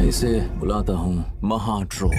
इसे बुलाता हूँ महाट्रोल।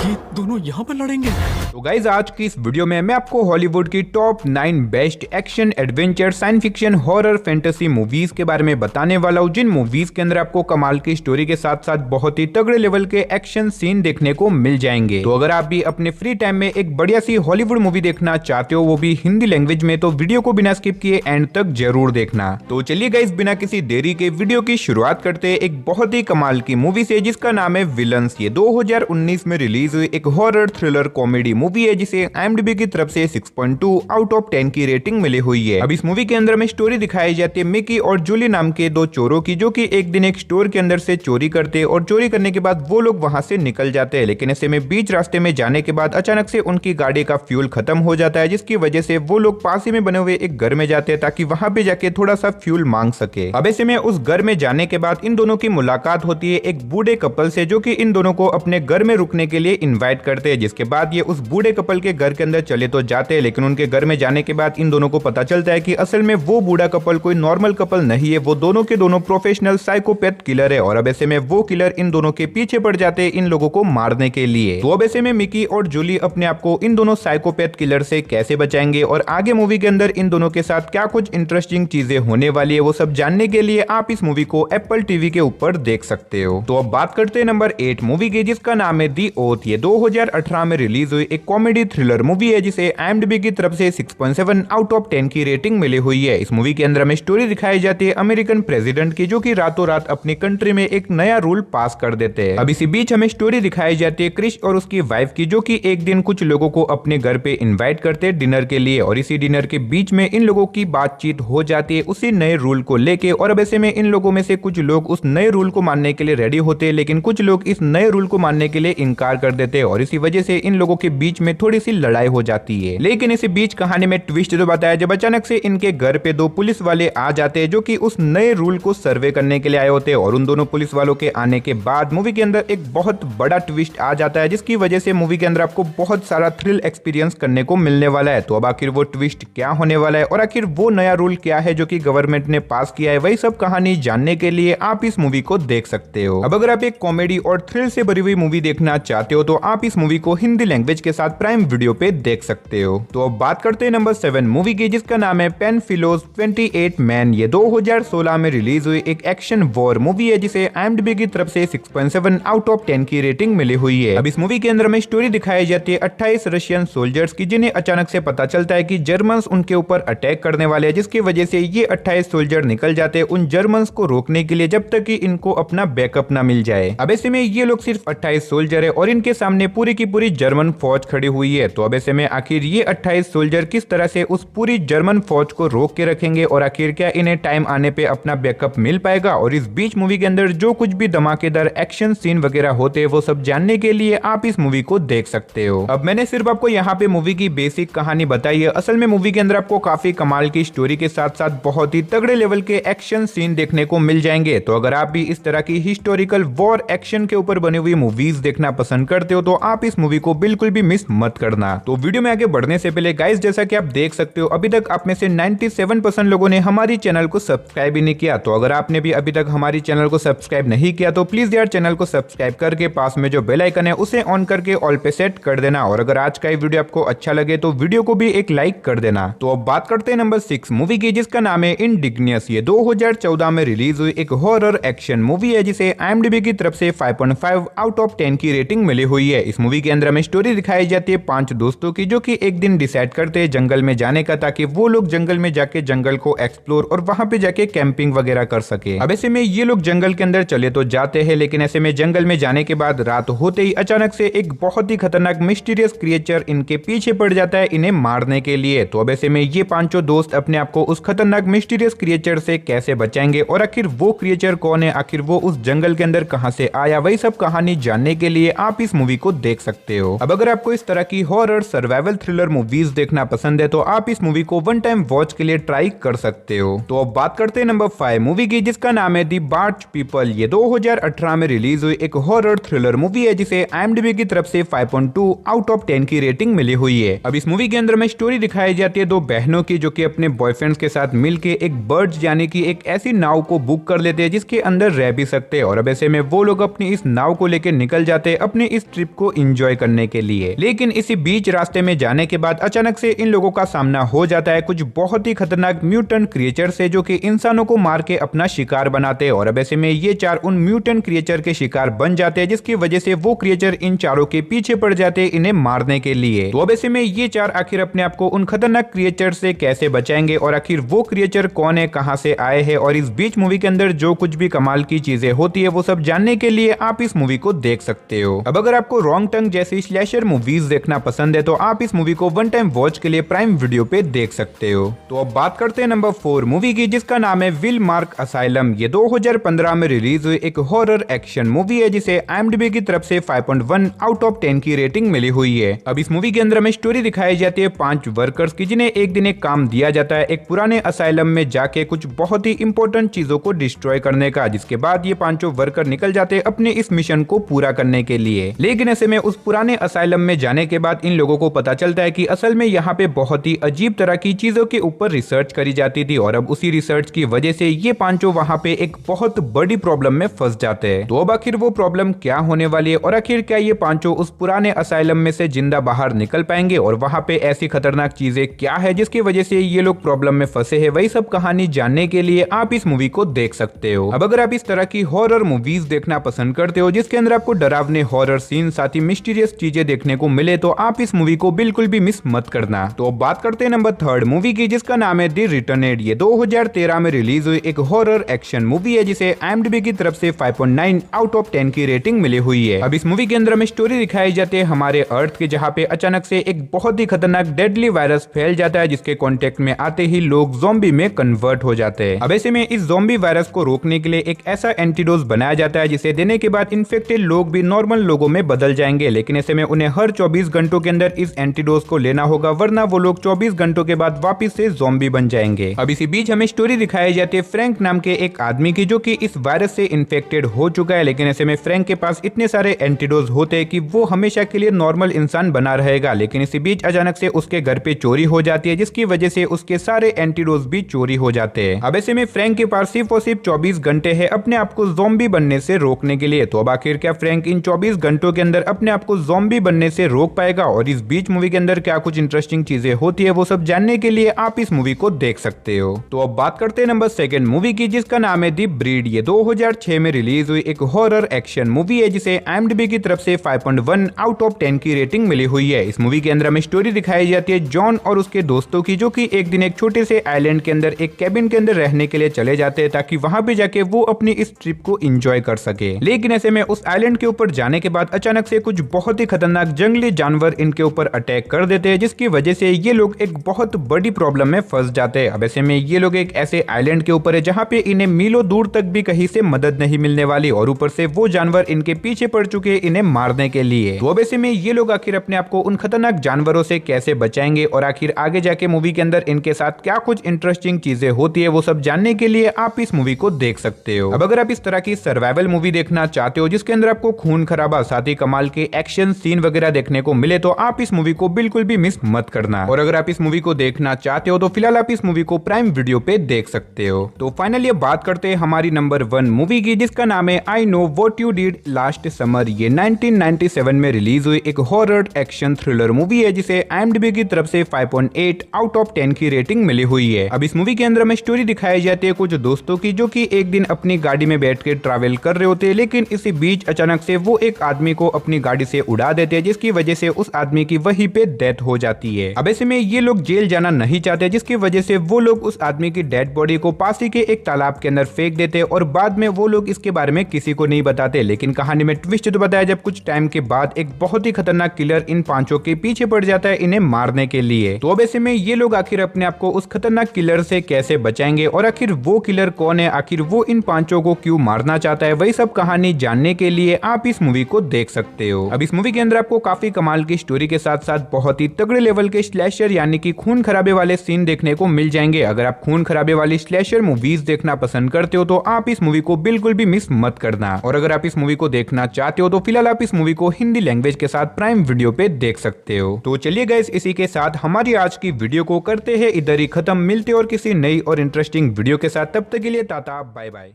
ये दोनों यहाँ पर लड़ेंगे। तो गाइज आज की इस वीडियो में मैं आपको हॉलीवुड की top 9 best action, adventure, science fiction, horror, fantasy movies के बारे में बताने वाला हूँ, जिन मूवीज के अंदर आपको कमाल की स्टोरी के साथ साथ बहुत ही तगड़े लेवल के एक्शन सीन देखने को मिल जाएंगे। तो अगर आप भी अपने फ्री टाइम में एक बढ़िया सी हॉलीवुड मूवी देखना चाहते हो, वो भी हिंदी लैंग्वेज में, तो वीडियो को बिना स्किप किए एंड तक जरूर देखना। तो चलिए गाइज बिना किसी देरी के वीडियो की शुरुआत करते हैं एक बहुत ही कमाल की मूवी से, जिसका नाम है विलन्स। ये 2019 में रिलीज हुई एक हॉरर थ्रिलर कॉमेडी मूवी है, जिसे IMDb की तरफ से 6.2 आउट ऑफ 10 की रेटिंग मिली हुई है। अब इस मूवी के अंदर में स्टोरी दिखाई जाती है मिकी और जूली नाम के दो चोरों की, जो कि एक दिन एक स्टोर के अंदर से चोरी करते हैं और चोरी करने के बाद वो लोग वहां से निकल जाते हैं। लेकिन ऐसे में बीच रास्ते में जाने के बाद अचानक से उनकी गाड़ी का फ्यूल खत्म हो जाता है, जिसकी वजह से वो लोग पास ही में बने हुए एक घर में जाते हैं ताकि वहां पे जाके थोड़ा सा फ्यूल मांग सके। अब ऐसे में उस घर में जाने के बाद इन दोनों की मुलाकात होती है एक बूढ़े कपल से, जो कि इन दोनों को अपने घर में रुकने के लिए इन्वाइट करते हैं। जिसके बाद ये उस बूढ़े कपल के घर के अंदर चले तो जाते हैं, लेकिन उनके घर में जाने के बाद इन दोनों को पता चलता है कि असल में वो बूढ़ा कपल कोई नॉर्मल कपल नहीं है, वो दोनों के दोनों प्रोफेशनल साइकोपैथ किलर है। और अब ऐसे में वो किलर इन दोनों के पीछे पड़ जाते हैं इन लोगों को मारने के लिए। तो अब ऐसे में मिकी और जूली अपने आप को इन दोनों साइकोपैथ किलर से कैसे बचाएंगे और आगे मूवी के अंदर इन दोनों के साथ क्या कुछ इंटरेस्टिंग चीजें होने वाली है, वो सब जानने के लिए आप इस मूवी को एप्पल टीवी के ऊपर देख सकते हो। तो अब बात करते हैं नंबर 8 मूवी की, जिसका नाम है दी ओथ। ये 2018 में रिलीज हुई एक कॉमेडी थ्रिलर मूवी है, जिसे IMDb की तरफ से 6.7 आउट ऑफ 10 की रेटिंग मिली हुई है। इस मूवी के अंदर में स्टोरी दिखाई जाती है अमेरिकन प्रेसिडेंट की, जो कि रातों रात अपनी कंट्री में एक नया रूल पास कर देते हैं। अब इसी बीच हमें स्टोरी दिखाई जाती है क्रिश और उसकी वाइफ की, जो कि एक दिन कुछ लोगों को अपने घर पे इनवाइट करते हैं डिनर के लिए। और इसी डिनर के बीच में इन लोगों की बातचीत हो जाती है उसी नए रूल को लेके। और अब ऐसे में इन लोगों में से कुछ लोग उस नए रूल को मानने के लिए रेडी होते हैं, लेकिन कुछ लोग इस नए रूल को मानने के लिए इनकार कर देते हैं। और इसी वजह से इन लोगों के बीच में थोड़ी सी लड़ाई हो जाती है। लेकिन इसी बीच कहानी में ट्विस्ट तो बताया जब अचानक से इनके घर पे दो पुलिस वाले आ जाते हैं, जो कि उस नए रूल को सर्वे करने के लिए आए होते हैं। और उन दोनों पुलिस वालों के आने के बाद मूवी के अंदर एक बहुत बड़ा ट्विस्ट आ जाता है, जिसकी वजह से मूवी के अंदर आपको बहुत सारा थ्रिल एक्सपीरियंस करने को मिलने वाला है। तो अब आखिर वो ट्विस्ट क्या होने वाला है और आखिर वो नया रूल क्या है जो कि गवर्नमेंट ने पास किया है, वही सब कहानी जानने के लिए आप इस मूवी को देख सकते हो। अब अगर आप एक कॉमेडी और थ्रिल से भरी हुई मूवी देखना चाहते हो, तो आप इस मूवी को हिंदी लैंग्वेज के साथ प्राइम वीडियो पे देख सकते हो। तो अब बात करते हैं नंबर 7 मूवी की, जिसका नाम है पेनफिलोस 28 मैन। ये 2016 में रिलीज हुई एक एक्शन वॉर मूवी है, जिसे IMDb की तरफ से 6.7 आउट ऑफ 10 की रेटिंग मिली हुई है। अब इस मूवी के अंदर में स्टोरी दिखाई जाती है 28 रशियन सोल्जर्स की, जिन्हें अचानक से पता चलता है कि जर्मन्स उनके ऊपर अटैक करने वाले हैं, जिसकी वजह से ये 28 सोल्जर निकल जाते हैं उन जर्मन्स को रोकने के लिए, जब तक कि इनको अपना बैकअप ना मिल जाए। अब ऐसे में ये लोग सिर्फ 28 सोल्जर है और इनके सामने पूरी की पूरी जर्मन फौज खड़ी हुई है। तो अब ऐसे में आखिर ये 28 सोल्जर किस तरह से उस पूरी जर्मन फौज को रोक के रखेंगे और आखिर क्या इन्हें टाइम आने पे अपना बैकअप मिल पाएगा। और इस बीच मूवी के अंदर जो कुछ भी धमाकेदार एक्शन सीन वगैरह होते हैं, वो सब जानने के लिए आप इस मूवी को देख सकते हो। अब मैंने सिर्फ आपको यहाँ पे मूवी की बेसिक कहानी बताई है। असल में मूवी के अंदर आपको काफी कमाल की स्टोरी के साथ साथ बहुत ही तगड़े लेवल के एक्शन सीन देखने को मिल जाएंगे। तो अगर आप भी इस तरह की हिस्टोरिकल वॉर एक्शन के ऊपर बनी हुई मूवीज देखना पसंद करते हो, तो आप इस मूवी को बिल्कुल भी मिस मत करना। तो वीडियो में आगे बढ़ने से पहले गाइस, जैसा कि आप देख सकते हो अभी तक आप में से 97% लोगों ने हमारी चैनल को सब्सक्राइब ही नहीं किया। तो अगर आपने भी अभी तक हमारी चैनल को सब्सक्राइब नहीं किया, तो प्लीज यार चैनल को सब्सक्राइब करके पास में जो बेल आइकन है उसे ऑन करके ऑल पे सेट कर देना। और अगर आज का ये वीडियो आपको अच्छा लगे तो वीडियो को भी एक लाइक कर देना। तो अब बात करते हैं नंबर 6 मूवी की, जिसका नाम है इंडिग्नियस। ये 2014 में रिलीज हुई एक हॉरर एक्शन मूवी है, जिसे IMDb की तरफ से 5.5 आउट ऑफ 10 की रेटिंग मिली हुई है। इस मूवी के अंदर हमें स्टोरी दिखाई जाती है 5 दोस्तों की, जो कि एक दिन डिसाइड करते हैं जंगल में जाने का, ताकि वो लोग जंगल में जाके जंगल को एक्सप्लोर और वहां पे जाके कैंपिंग वगैरह कर सके। अब ऐसे में ये लोग जंगल के अंदर चले तो जाते हैं, लेकिन ऐसे में जंगल में जाने के बाद रात होते ही अचानक से एक बहुत ही खतरनाक मिस्टीरियस क्रिएचर इनके पीछे पड़ जाता है इन्हें मारने के लिए। तो अब ऐसे में ये पांचों दोस्त अपने आप को उस खतरनाक मिस्टीरियस क्रिएचर से कैसे बचाएंगे और आखिर वो क्रिएचर कौन है, आखिर वो उस जंगल के अंदर कहां से आया, वही सब कहानी जानने के लिए आप इस मूवी को देख सकते हो। अब अगर आपको इस तरह की हॉरर सर्वाइवल थ्रिलर मूवीज देखना पसंद है तो आप इस मूवी को वन टाइम वॉच के लिए ट्राई कर सकते हो। तो अब बात करते हैं नंबर 5 मूवी की, जिसका नाम है दी बार्च पीपल। ये 2018 में रिलीज हुई एक हॉरर थ्रिलर मूवी है जिसे IMDb की तरफ से 5.2 आउट ऑफ 10 की रेटिंग मिली हुई है। अब इस मूवी के अंदर में स्टोरी दिखाई जाती है दो बहनों की, जो कि अपने बॉयफ्रेंड्स के साथ मिलके एक बर्ड्स यानी कि एक ऐसी नाव को बुक कर लेते हैं जिसके अंदर रह भी सकते हैं, और अब ऐसे में वो लोग अपनी इस नाव को लेकर निकल जाते हैं अपनी इस ट्रिप को एंजॉय करने के लिए। लेकिन इसी बीच रास्ते में जाने के बाद अचानक से इन लोगों का सामना हो जाता है कुछ बहुत ही खतरनाक म्यूटेंट क्रिएचर से, जो कि इंसानों को मार के अपना शिकार बनाते हैं, और अब ऐसे में ये चार उन म्यूटेंट क्रिएचर के शिकार बन जाते हैं, जिसकी वजह से वो क्रिएचर इन चारों के पीछे पड़ जाते हैं इन्हें मारने के लिए। तो अब ऐसे में ये चार आखिर अपने आप को उन खतरनाक क्रिएचर से कैसे बचाएंगे, और आखिर वो क्रिएचर कौन है, कहां से आए हैं, और इस बीच मूवी के अंदर जो कुछ भी कमाल की चीजें होती है वो सब जानने के लिए आप इस मूवी को देख सकते हो। अब अगर आपको रॉन्ग टर्न जैसी स्लैशर मूवीज देखना पसंद है तो आप इस मूवी को वन टाइम वॉच के लिए प्राइम वीडियो पे देख सकते हो। तो अब बात करते हैं नंबर 4 मूवी की, जिसका नाम है विल मार्क असाइलम। ये 2015 में रिलीज हुई एक हॉरर एक्शन मूवी है जिसे IMDb की तरफ से 5.1 आउट ऑफ 10 की रेटिंग मिली हुई है। अब इस मूवी के अंदर में स्टोरी दिखाई जाती है 5 वर्कर्स की, जिन्हें एक दिन एक काम दिया जाता है एक पुराने असाइलम में जाके कुछ बहुत ही इंपॉर्टेंट चीजों को डिस्ट्रॉय करने का, जिसके बाद ये पांचों वर्कर निकल जाते हैं अपने इस मिशन को पूरा करने के लिए। लेकिन ऐसे में उस पुराने असाइलम में जाने के बाद इन लोगों को पता चलता है कि असल में यहाँ पे बहुत ही अजीब तरह की चीजों के ऊपर रिसर्च करी जाती थी, और अब उसी रिसर्च की वजह से ये पांचों वहाँ पे एक बहुत बड़ी प्रॉब्लम में फंस जाते हैं। तो अब आखिर वो प्रॉब्लम क्या होने वाली है, और आखिर क्या ये पांचों उस पुराने असाइलम में से जिंदा बाहर निकल पाएंगे, और वहाँ पे ऐसी खतरनाक चीजें क्या है जिसकी वजह से ये लोग प्रॉब्लम में फंसे हैं, वही सब कहानी जानने के लिए आप इस मूवी को देख सकते हो। अब अगर आप इस तरह की हॉरर मूवीज देखना पसंद करते हो जिसके अंदर आपको डरावने हॉरर सीन साथ ही मिस्टीरियस चीजें देखने को मिले तो आप इस मूवी को बिल्कुल भी मिस मत करना। तो अब बात करते हैं नंबर 3 मूवी की, जिसका नाम है दी रिटर्नेड। ये 2013 में रिलीज हुई एक हॉरर एक्शन मूवी है जिसे IMDb की तरफ से 5.9 आउट ऑफ 10 की रेटिंग मिली हुई है। अब इस मूवी के अंदर में स्टोरी दिखाई जाती है हमारे अर्थ के, जहाँ पे अचानक से एक बहुत ही खतरनाक डेडली वायरस फैल जाता है, जिसके कांटेक्ट में आते ही लोग ज़ॉम्बी में कन्वर्ट हो जाते हैं। अब ऐसे में इस ज़ॉम्बी वायरस को रोकने के लिए एक ऐसा एंटीडोज बनाया जाता है जिसे देने के बाद इन्फेक्टेड लोग भी नॉर्मल लोगों में बदल जाएंगे, लेकिन ऐसे में उन्हें हर 24 घंटों के अंदर इस एंटीडोज को लेना होगा, वरना वो लोग 24 घंटों के बाद वापस से ज़ॉम्बी बन जाएंगे। अब इसी बीच हमें स्टोरी दिखाई जाती है फ्रैंक नाम के एक आदमी की, जो कि इस वायरस से इन्फेक्टेड हो चुका है, लेकिन ऐसे में फ्रैंक के पास इतने सारे एंटीडोज होते हैं कि वो हमेशा के लिए नॉर्मल इंसान बना रहेगा। लेकिन इसी बीच अचानक से उसके घर पे चोरी हो जाती है, जिसकी वजह से उसके सारे एंटीडोज भी चोरी हो जाते हैं। अब ऐसे में फ्रैंक के पास सिर्फ और सिर्फ 24 घंटे है अपने आप को ज़ॉम्बी बनने से रोकने के लिए। तो अब आखिर क्या फ्रैंक इन 24 घंटों के अंदर अपने आप को ज़ॉम्बी बनने से रोक पाएगा, और इस बीच मूवी के अंदर क्या कुछ इंटरेस्टिंग चीजें होती है वो सब जानने के लिए आप इस मूवी को देख सकते हो। तो अब बात करते हैं नंबर 2 मूवी की, जिसका नाम है दी ब्रीड। ये 2006 में रिलीज हुई एक हॉरर एक्शन मूवी है जिसे IMDb की तरफ से 5.1 आउट ऑफ 10 की रेटिंग मिली हुई है। इस मूवी के अंदर हमें स्टोरी दिखाई जाती है जॉन और उसके दोस्तों की, जो कि एक दिन एक छोटे से आइलैंड के अंदर एक कैबिन के अंदर रहने के लिए चले जाते हैं ताकि वहां पे जाके वो अपनी इस ट्रिप को एंजॉय कर सके। लेकिन ऐसे में उस आइलैंड के ऊपर जाने के बाद अचानक से कुछ बहुत ही खतरनाक जंगली जानवर इनके ऊपर अटैक कर देते हैं, जिसकी वजह से ये लोग एक बहुत बड़ी प्रॉब्लम में फंस जाते हैं। अब ऐसे में ये लोग एक ऐसे आइलैंड के ऊपर है जहाँ पे इन्हें मीलों दूर तक भी कहीं से मदद नहीं मिलने वाली, और ऊपर से वो जानवर इनके पीछे पड़ चुके हैं इन्हें मारने के लिए। तो अब ऐसे में ये लोग आखिर अपने आप को उन खतरनाक जानवरों से कैसे बचाएंगे, और आखिर आगे जाके मूवी के अंदर इनके साथ क्या कुछ इंटरेस्टिंग चीजें होती है वो सब जानने के लिए आप इस मूवी को देख सकते हो। अब अगर आप इस तरह की सर्वाइवल मूवी देखना चाहते हो जिसके अंदर आपको खून खराबा साथ ही कमाल के एक्शन सीन वगैरह देखने को मिले तो आप इस मूवी को बिल्कुल भी मिस मत करना। और अगर आप इस मूवी को देखना चाहते हो तो फिलहाल आप इस मूवी को प्राइम वीडियो पे देख सकते हो। तो फाइनली बात करते हैं हमारी नंबर 1 मूवी की, जिसका नाम है I know what you did last summer. ये 1997 में रिलीज हुई एक हॉरर एक्शन थ्रिलर मूवी है जिसे IMDb की तरफ से 5.8 आउट ऑफ 10 की रेटिंग मिली हुई है। अब इस मूवी के अंदर हमें स्टोरी दिखाई जाती है कुछ दोस्तों की, जो कि एक दिन अपनी गाड़ी में बैठ के ट्रैवल कर रहे होते हैं, लेकिन इसी बीच अचानक से वो एक आदमी को अपनी गाड़ी से उड़ा देते हैं, जिसकी वजह से उस आदमी की वहीं पे डेथ हो जाती है। अब ऐसे में ये लोग जेल जाना नहीं चाहते, जिसकी वजह से वो लोग उस आदमी की डेड बॉडी को पास ही के एक तालाब के अंदर फेंक देते हैं, और बाद में वो लोग इसके बारे में किसी को नहीं बताते। लेकिन कहानी में ट्विस्ट तो बताया जब कुछ टाइम के बाद एक बहुत ही खतरनाक किलर इन पांचों के पीछे पड़ जाता है इन्हें मारने के लिए। तो अब ऐसे में ये लोग आखिर अपने आप को उस खतरनाक किलर से कैसे बचाएंगे, और आखिर वो किलर कौन है, आखिर वो इन पांचों को क्यों मारना चाहता है, वही सब कहानी जानने के लिए आप इस मूवी को देख सकते हो। हो। अब इस मूवी के अंदर आपको काफी कमाल की स्टोरी के साथ साथ बहुत ही तगड़े लेवल के स्लैशर यानी कि खून खराबे वाले सीन देखने को मिल जाएंगे। अगर आप खून खराबे वाली स्लैशर मूवीज देखना पसंद करते हो तो आप इस मूवी को बिल्कुल भी मिस मत करना। और अगर आप इस मूवी को देखना चाहते हो तो फिलहाल आप इस मूवी को हिंदी लैंग्वेज के साथ प्राइम वीडियो पे देख सकते हो। तो चलिए गाइस, इसी के साथ हमारी आज की वीडियो को करते हैं इधर ही खत्म। मिलते और किसी नई और इंटरेस्टिंग वीडियो के साथ, तब तक के लिए टाटा बाय बाय।